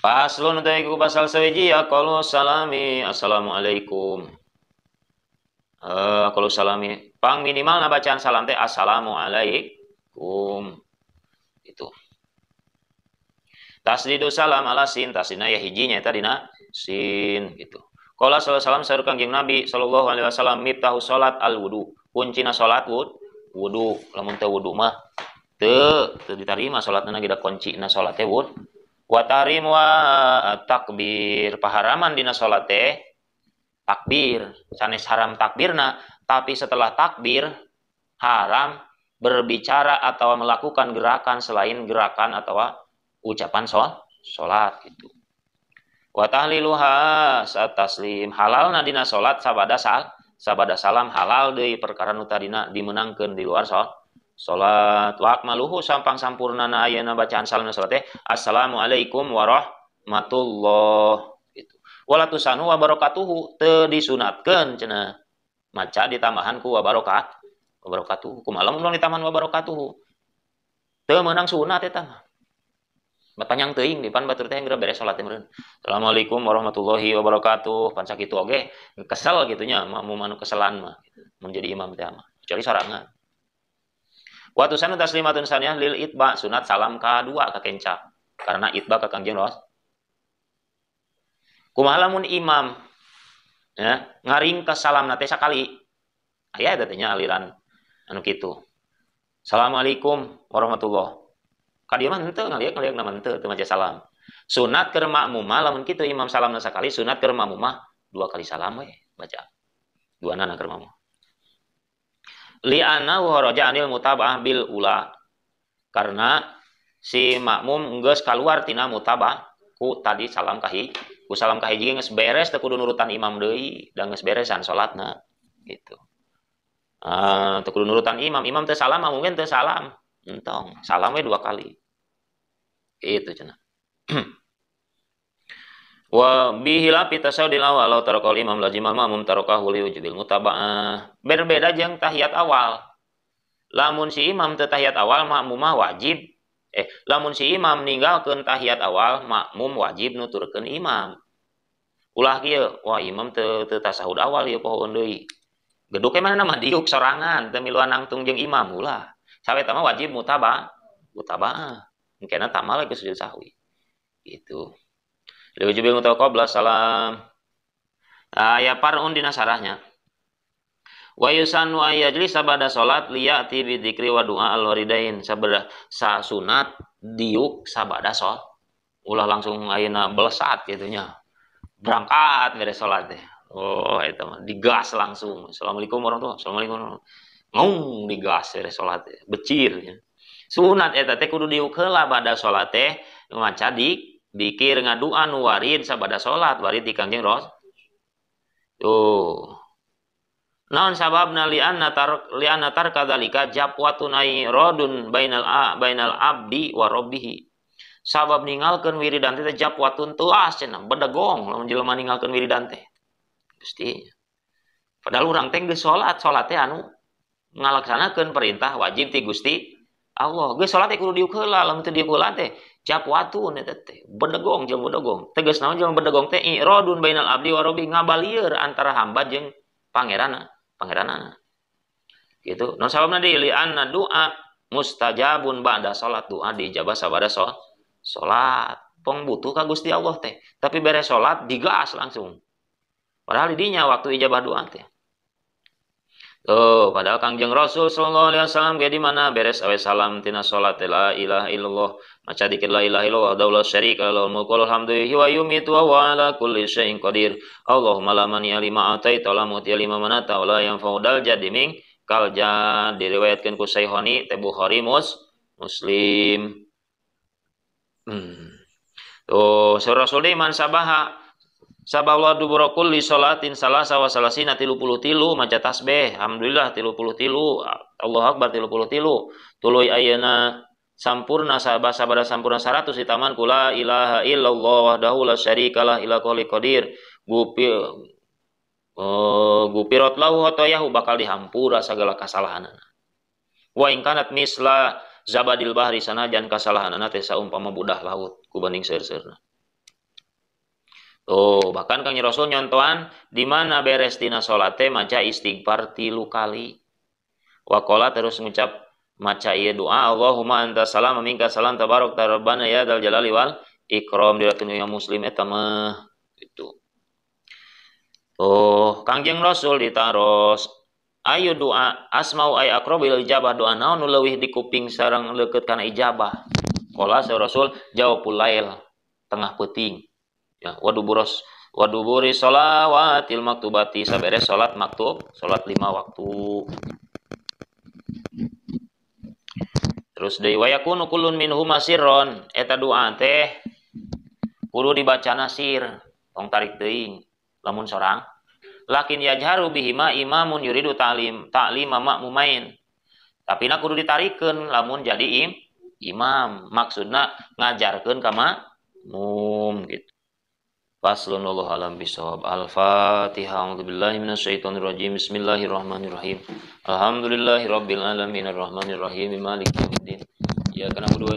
Paslon teh ku pasal sawiji ya kalau salami assalamualaikum. Kalau salami pang minimal na bacaan salam teh assalamualaikum. Itu. Tasdidu salam ala sin tasdina ya hijinya tadi na sin gitu. Qala sallallahu saur Kangjeng Nabi sallallahu alaihi wasallam miftahu salat al wudu. Kuncina salat wudu. Lamun teu wudu mah teu diterima salatna gida kuncina salat teh wudu. Wa tarim wa takbir paharaman dina salat teh takbir sanes haram takbirna tapi setelah takbir haram berbicara atau melakukan gerakan selain gerakan atau ucapan salat gitu. Wa tahliluha saat taslim halalna dina salat sabada salam halal deui perkara nu tadina dimenangkeun di luar salat wa akmaluhu sampang sampurnana ayeuna bacaan salam salat teh assalamualaikum warahmatullah gitu. Wala tusanu wa barakatuhu teu disunatkeun cenah maca ditambahan ku wa barakatuhu kumaha lamun ditambahan wa barakatuhu teu meunang sunat eta mah. Panjang teuing di pan batur teh geura beres salat teh meureun. Assalamualaikum warahmatullahi wabarakatuh. Pan sakitu oge kesel gitunya makmum anu keselan mah mun jadi imam teh mah. Kecuali sorangan. Wa tusanu taslimatun saniyah lil itba sunat salam kadua ka kenca. Karena itba ka Kangjeng Rasul. Kumaha lamun imam ya ngaringkes salamna teh sakali. Aya eta teh nya aliran anu kitu. Assalamualaikum warahmatullahi kadieu mah henteu ngaliak na henteu teu maca salam. Sunat keur makmumah lamun kitu imam salamna sakali sunat keur makmumah dua kali salam we baca. Duana keur makmum. Li anna wa raja anil mutaba'ah bil ula. Karena si makmum geus kaluar tina mutaba'ah ku tadi salam kahiji. Ku salam kahiji geus beres teu kudu nurutan imam deui, da geus beresan salatna gitu. Teu kudu nurutan imam teu salam mungkin teu salam. Entong, salam we dua kali. Itu cenah. Wa bihila pitasawdil awal law tarakal imam lazimal ma'mum tarakahu li wujubil mutaba'ah. Berbeda jeung tahiyat awal. Lamun si imam teu tahiyat awal makmumah wajib. Lamun si imam ninggalkeun tahiyat awal makmum wajib nuturkeun imam. Ulah kieu, wah imam teu tasahud awal ieu pohokeun deui. Geduk mah mah diuk sorangan teu miluan nangtung jeung imam ulah. Saweta mah wajib mutaba'ah. Mungkin tamal ke sujud sahwi. Gitu. Liwujubil mutaba'ah salam. Ya parun dina sarahnya. Wa yusannu ayajlis sabada salat liyati bi dzikri wa du'a al-waridain sabada sunat diuk sabada salat. Ulah langsung ayeuna belesat gitunya. Berangkat beres salat teh. Oh eta mah digas langsung. Assalamualaikum warahmatullahi wabarakatuh. Ngong digas beres salat teh. Becir ya. Sunat eta teh kudu diuk heula bada salat teh maca dikir ngadua nu warid sabada salat warid di Kangjeng Rasul. Tuh. Naon sababna li anna tarkadzalika jabwatun ay radun bainal abdi wa rabbih. Sabab ninggalkeun wiridan teh jabwatun teuas cenah bedegong lamun jelema ninggalkeun wiridan teh. Gusti. Padahal urang teh geus salat teh anu ngalaksanakeun perintah wajib ti Gusti Allah. Geus salat teh kudu diuk heula, lamun teu diuk heula teh jabwatun eta teh bedegong jeung bedegong. Tegas naon jeung bedegong teh iradun bainal abdi wa rabbih ngabalieur antara hamba jeung pangeranana. Gitu. Non sababna deui li anna doa mustajabun ba'da salat doa diijabah sabada salat. Pong butuh ka Gusti Allah teh. Tapi beres salat digas langsung. Padahal di dinya waktu ijabah doa teh. Tuh, padahal Kangjeng Rasul sallallahu alaihi wasallam ge di mana beres awe salam tina salat la ilaha illallah maca dikir la ilaha illallah daula syarika lahu mulku alhamdulillah wa yumitu wa ala kulli syai'in qadir Allahumma la mani lima ataita wa la muti lima manata wa la yanfa'u dal jadiming kal jad diriwayatkeun ku Sahihani teh Bukhari Muslim. Tuh, surah Rasul man sabaha Saballah dubura kulli salatin salasa wa salasina 33 maca tasbih alhamdulillah 33 Allahu akbar 33 tuluy ayeuna sampurna sabada sampurna 100 ditaman kula ilaha illallah wahdahu la syarikalah ila qouli qadir gupirat lahu hatayahu bakal dihampura segala kasalahanana wa in kanat misla zabadil bahri sanajan kasalahanana teh saumpama budah laut kubanding seueur-seueurna Tuh, bahkan Kang Rasul nyontohan di mana beres dina salat teh maca istighfar 3 kali. Wakola terus ngucap maca ieu doa Allahumma anta salam minka salam tabarok tarabbana ya dal jalali wal ikram dirikeun yang muslim eta mah gitu. Oh, Kangjeng Rasul ditaros ayo doa asmau ay aqrabil ijabah doa naon nu leuwih di kuping sareng leukeut kana ijabah. Qala sa Rasul jawabul lail tengah peuting. Ya, waduburi sholawatil maktubati saberes salat maktub, salat 5 waktu. Terus deui wayakunu kullun minhum sirron eta doa teh kudu dibaca nasir tong tarik teuing lamun sorang lakin yajharu bihima imamun yuridu ta'lim ma'mumain tapi na kudu ditarikeun lamun jadi imam maksudna ngajarkeun ka makmum gitu. Faslun wallahu alam bisawab. Al-Fatihah. A'udzubillahi minasyaitonir rajim. Bismillahirrahmanirrahim. Alhamdulillahirabbil alamin arrahmanirrahim maliki yaumiddin. Iyyaka na'budu wa